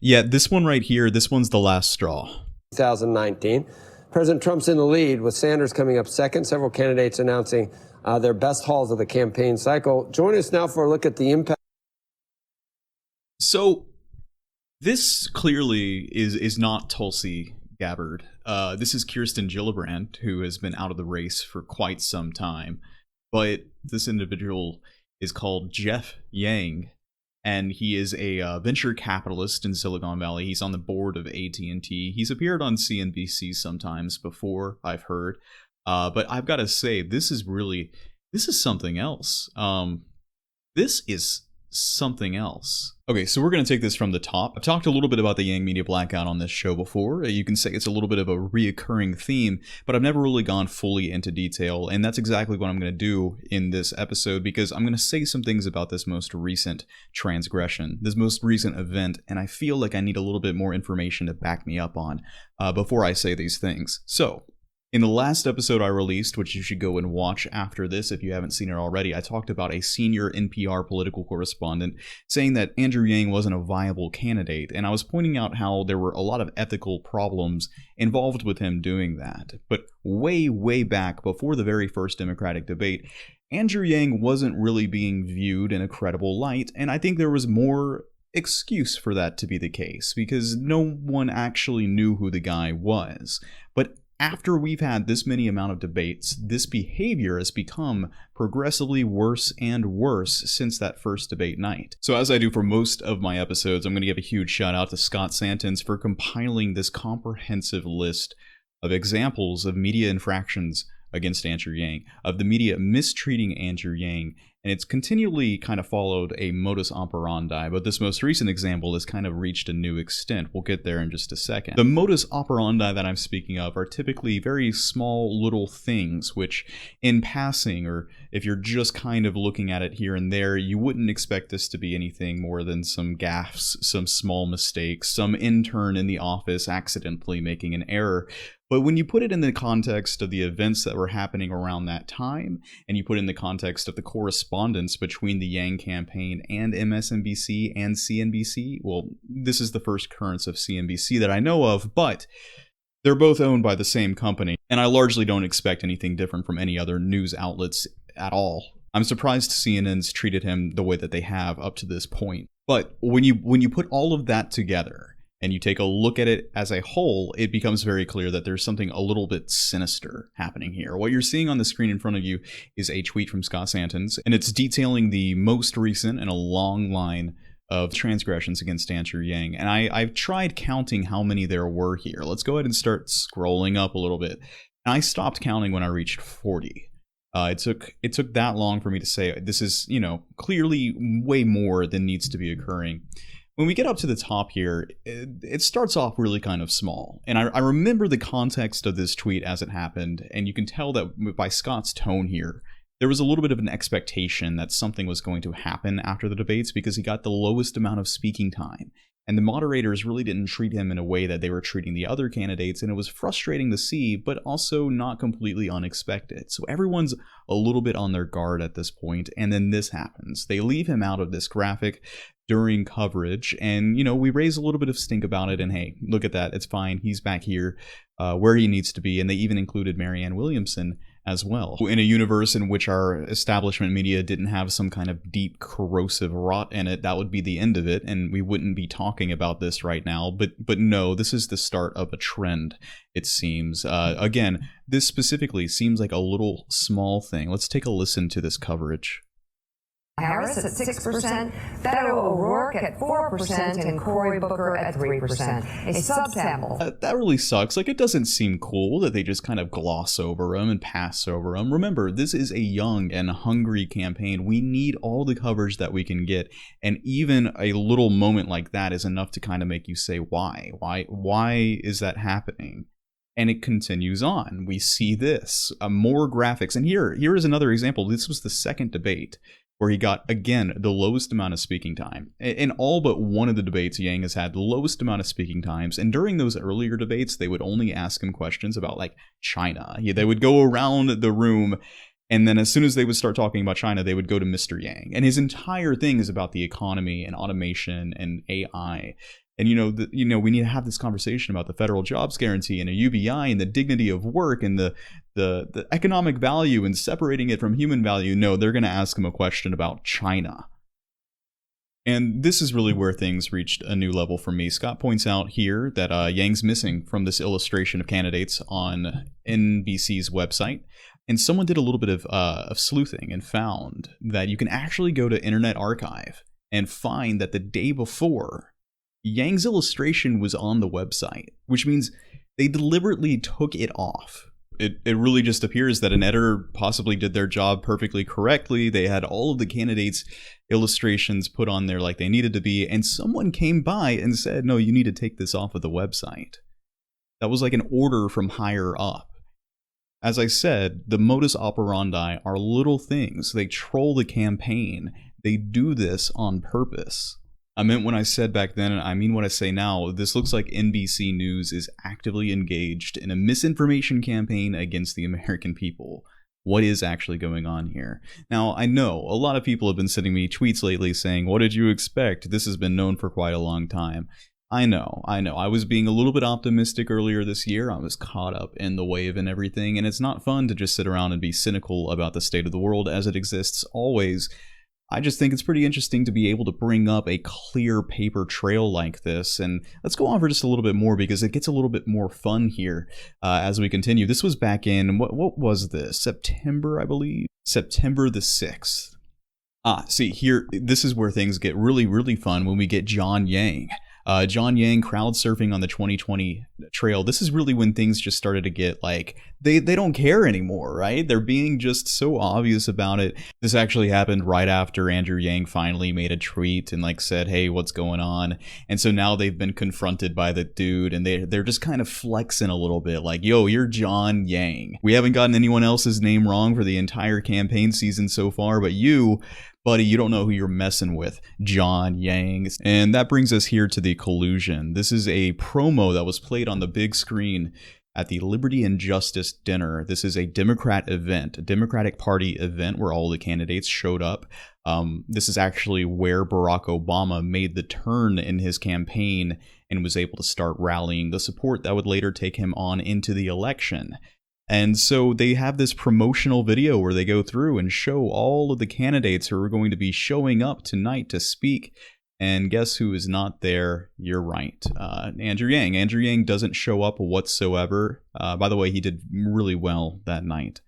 Yeah, this one right here, this one's the last straw. 2019. President Trump's in the lead with Sanders coming up second. Several candidates announcing their best hauls of the campaign cycle. Join us now for a look at the impact. So this clearly is not Tulsi Gabbard. This is Kirsten Gillibrand, who has been out of the race for quite some time. But this individual is called Jeff Yang, and he is a venture capitalist in Silicon Valley. He's on the board of AT&T. He's appeared on CNBC sometimes before, I've heard. But I've got to say, this is something else. This is something else. Okay, so we're going to take this from the top. I've talked a little bit about the Yang Media Blackout on this show before. You can say it's a little bit of a reoccurring theme, but I've never really gone fully into detail, and that's exactly what I'm going to do in this episode, because I'm going to say some things about this most recent transgression, this most recent event, and I feel like I need a little bit more information to back me up on before I say these things. So, in the last episode I released, which you should go and watch after this if you haven't seen it already, I talked about a senior NPR political correspondent saying that Andrew Yang wasn't a viable candidate, and I was pointing out how there were a lot of ethical problems involved with him doing that. But way, way back, before the very first Democratic debate, Andrew Yang wasn't really being viewed in a credible light, and I think there was more excuse for that to be the case, because no one actually knew who the guy was. But after we've had this many amount of debates, this behavior has become progressively worse and worse since that first debate night. So as I do for most of my episodes, I'm going to give a huge shout out to Scott Santens for compiling this comprehensive list of examples of media infractions against Andrew Yang, of the media mistreating Andrew Yang, and it's continually kind of followed a modus operandi, but this most recent example has kind of reached a new extent. We'll get there in just a second. The modus operandi that I'm speaking of are typically very small little things, which in passing, or if you're just kind of looking at it here and there, you wouldn't expect this to be anything more than some gaffes, some small mistakes, some intern in the office accidentally making an error. But when you put it in the context of the events that were happening around that time, and you put it in the context of the correspondence between the Yang campaign and MSNBC and CNBC, well, this is the first occurrence of CNBC that I know of, but they're both owned by the same company, and I largely don't expect anything different from any other news outlets at all. I'm surprised CNN's treated him the way that they have up to this point. But when you put all of that together, and you take a look at it as a whole, it becomes very clear that there's something a little bit sinister happening here. What you're seeing on the screen in front of you is a tweet from Scott Santens, and it's detailing the most recent in a long line of transgressions against Andrew Yang. And I've tried counting how many there were here. Let's go ahead and start scrolling up a little bit. And I stopped counting when I reached 40. It took that long for me to say this is, clearly way more than needs to be occurring. When we get up to the top here, it starts off really kind of small. And I remember the context of this tweet as it happened, and you can tell that by Scott's tone here, there was a little bit of an expectation that something was going to happen after the debates because he got the lowest amount of speaking time. And the moderators really didn't treat him in a way that they were treating the other candidates, and it was frustrating to see, but also not completely unexpected. So everyone's a little bit on their guard at this point, and then this happens. They leave him out of this graphic during coverage, and we raise a little bit of stink about it, and hey, look at that, it's fine, he's back here where he needs to be. And they even included Marianne Williamson as well, in a universe in which our establishment media didn't have some kind of deep corrosive rot in it. That would be the end of it, and we wouldn't be talking about this right now. But no, this is the start of a trend, it seems. Again, this specifically seems like a little small thing. Let's take a listen to this coverage. Harris at 6%, Beto O'Rourke at 4%, and Cory Booker at 3%. A subsample. That really sucks. Like, it doesn't seem cool that they just kind of gloss over them and pass over them. Remember, this is a young and hungry campaign. We need all the coverage that we can get, and even a little moment like that is enough to kind of make you say, why? Why is that happening? And it continues on. We see this, more graphics. And here is another example. This was the second debate where he got, again, the lowest amount of speaking time. In all but one of the debates, Yang has had the lowest amount of speaking times. And during those earlier debates, they would only ask him questions about, like, China. They would go around the room, and then as soon as they would start talking about China, they would go to Mr. Yang. And his entire thing is about the economy and automation and AI. And we need to have this conversation about the federal jobs guarantee and a UBI and the dignity of work and the economic value and separating it from human value. No, they're going to ask him a question about China. And this is really where things reached a new level for me. Scott points out here that Yang's missing from this illustration of candidates on NBC's website. And someone did a little bit of sleuthing and found that you can actually go to Internet Archive and find that the day before, Yang's illustration was on the website, which means they deliberately took it off. It really just appears that an editor possibly did their job perfectly correctly. They had all of the candidates' illustrations put on there like they needed to be, and someone came by and said, no, you need to take this off of the website. That was like an order from higher up. As I said, the modus operandi are little things. They troll the campaign. They do this on purpose. I meant when I said back then, and I mean what I say now, this looks like NBC News is actively engaged in a misinformation campaign against the American people. What is actually going on here? Now, I know a lot of people have been sending me tweets lately saying, what did you expect? This has been known for quite a long time. I know. I was being a little bit optimistic earlier this year. I was caught up in the wave and everything, and it's not fun to just sit around and be cynical about the state of the world as it exists always. I just think it's pretty interesting to be able to bring up a clear paper trail like this. And let's go on for just a little bit more because it gets a little bit more fun here as we continue. This was back in, what was this? September, I believe? September the 6th. See, here, this is where things get really, really fun when we get John Yang. John Yang crowd surfing on the 2020 trail. This is really when things just started to get like, they don't care anymore, right? They're being just so obvious about it. This actually happened right after Andrew Yang finally made a tweet and like said, hey, what's going on? And so now they've been confronted by the dude and they're just kind of flexing a little bit like, yo, you're John Yang. We haven't gotten anyone else's name wrong for the entire campaign season so far, but you, buddy, you don't know who you're messing with, John Yang. And that brings us here to the collusion. This is a promo that was played on the big screen at the Liberty and Justice dinner. This is a Democrat event, a Democratic Party event where all the candidates showed up. This is actually where Barack Obama made the turn in his campaign and was able to start rallying the support that would later take him on into the election. And so they have this promotional video where they go through and show all of the candidates who are going to be showing up tonight to speak. And guess who is not there? You're right. Andrew Yang. Andrew Yang doesn't show up whatsoever. By the way, he did really well that night.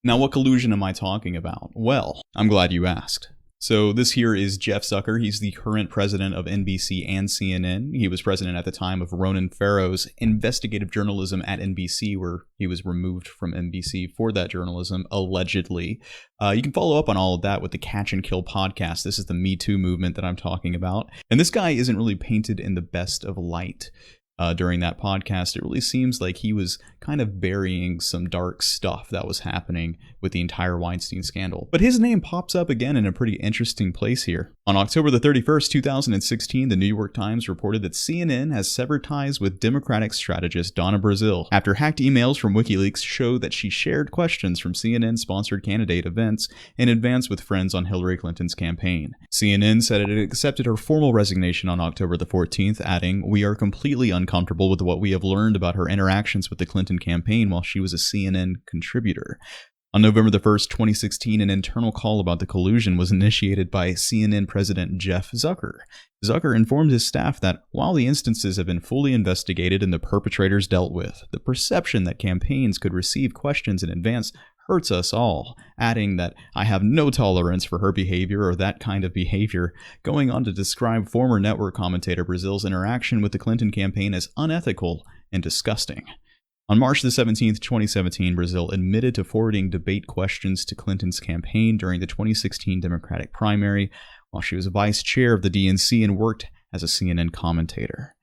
Now, what collusion am I talking about? Well, I'm glad you asked. So this here is Jeff Zucker. He's the current president of NBC and CNN. He was president at the time of Ronan Farrow's investigative journalism at NBC, where he was removed from NBC for that journalism, allegedly. You can follow up on all of that with the Catch and Kill podcast. This is the Me Too movement that I'm talking about. And this guy isn't really painted in the best of light. During that podcast, it really seems like he was kind of burying some dark stuff that was happening with the entire Weinstein scandal. But his name pops up again in a pretty interesting place here. On October the 31st, 2016, the New York Times reported that CNN has severed ties with Democratic strategist Donna Brazile after hacked emails from WikiLeaks show that she shared questions from CNN-sponsored candidate events in advance with friends on Hillary Clinton's campaign. CNN said it had accepted her formal resignation on October the 14th, adding, "We are completely uncomfortable with what we have learned about her interactions with the Clinton campaign while she was a CNN contributor." On November the 1st, 2016, an internal call about the collusion was initiated by CNN President Jeff Zucker. Zucker informed his staff that while the instances have been fully investigated and the perpetrators dealt with, the perception that campaigns could receive questions in advance hurts us all, adding that "I have no tolerance for her behavior or that kind of behavior," going on to describe former network commentator Brazile's interaction with the Clinton campaign as unethical and disgusting. On March the 17th, 2017, Brazile admitted to forwarding debate questions to Clinton's campaign during the 2016 Democratic primary while she was vice chair of the DNC and worked as a CNN commentator.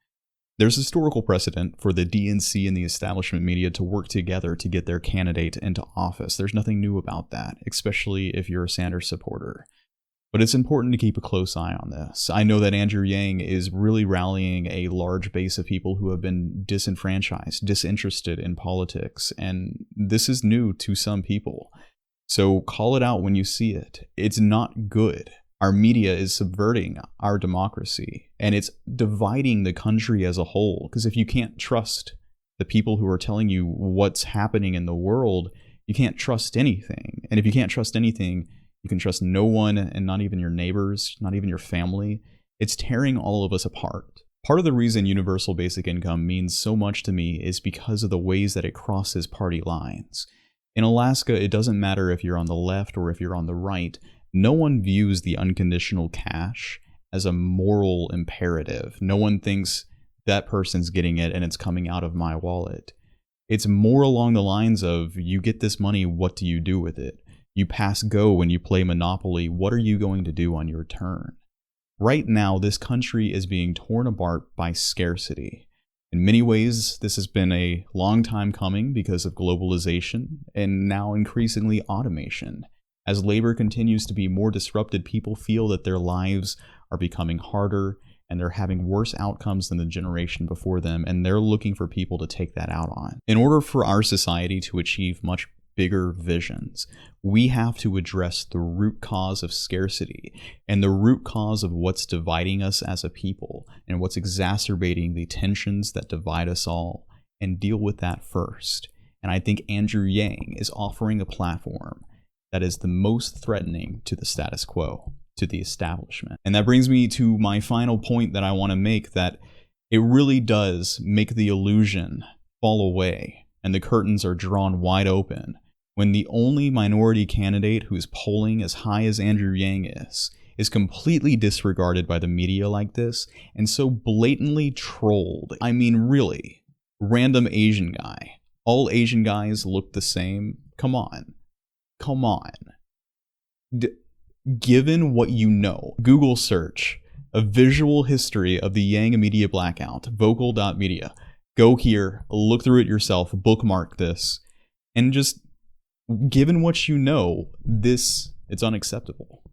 There's historical precedent for the DNC and the establishment media to work together to get their candidate into office. There's nothing new about that, especially if you're a Sanders supporter. But it's important to keep a close eye on this. I know that Andrew Yang is really rallying a large base of people who have been disenfranchised, disinterested in politics, and this is new to some people. So call it out when you see it. It's not good. Our media is subverting our democracy, and it's dividing the country as a whole. Because if you can't trust the people who are telling you what's happening in the world, you can't trust anything. And if you can't trust anything, you can trust no one, and not even your neighbors, not even your family. It's tearing all of us apart. Part of the reason universal basic income means so much to me is because of the ways that it crosses party lines. In Alaska, it doesn't matter if you're on the left or if you're on the right. No one views the unconditional cash as a moral imperative. No one thinks that person's getting it and it's coming out of my wallet. It's more along the lines of, you get this money, what do you do with it? You pass go when you play Monopoly, what are you going to do on your turn? Right now, this country is being torn apart by scarcity. In many ways, this has been a long time coming because of globalization and now increasingly automation. As labor continues to be more disrupted, people feel that their lives are becoming harder and they're having worse outcomes than the generation before them, and they're looking for people to take that out on. In order for our society to achieve much bigger visions, we have to address the root cause of scarcity and the root cause of what's dividing us as a people and what's exacerbating the tensions that divide us all, and deal with that first. And I think Andrew Yang is offering a platform that is the most threatening to the status quo, to the establishment. And that brings me to my final point that I want to make, that it really does make the illusion fall away and the curtains are drawn wide open when the only minority candidate who's polling as high as Andrew Yang is completely disregarded by the media like this and so blatantly trolled. I mean, really, random Asian guy. All Asian guys look the same. Come on. Given what you know, Google search a visual history of the Yang media blackout, vocal.media. Go here, look through it yourself, bookmark this, and just given what you know, it's unacceptable.